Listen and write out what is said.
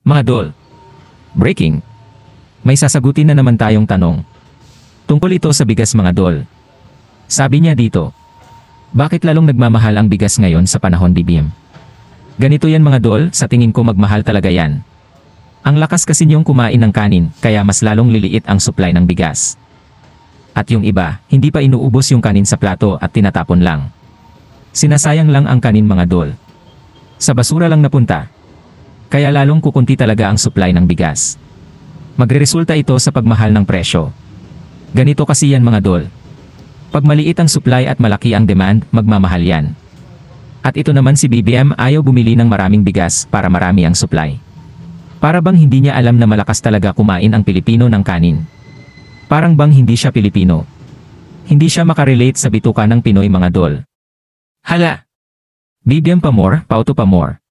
Mga dol. Breaking. May sasagutin na naman tayong tanong. Tungkol ito sa bigas mga dol. Sabi niya dito. Bakit lalong nagmamahal ang bigas ngayon sa panahon BBM? Ganito yan mga dol, sa tingin ko magmahal talaga yan. Ang lakas kasi niyong kumain ng kanin, kaya mas lalong liliit ang supply ng bigas. At yung iba, hindi pa inuubos yung kanin sa plato at tinatapon lang. Sinasayang lang ang kanin mga dol. Sa basura lang napunta. Kaya lalong kukunti talaga ang supply ng bigas. Magreresulta ito sa pagmahal ng presyo. Ganito kasi yan mga dol. Pag maliit ang supply at malaki ang demand, magmamahal yan. At ito naman si BBM ayaw bumili ng maraming bigas para marami ang supply. Para bang hindi niya alam na malakas talaga kumain ang Pilipino ng kanin. Parang bang hindi siya Pilipino. Hindi siya makarelate sa bituka ng Pinoy mga dol. Hala! BBM pa more, pauto pa more.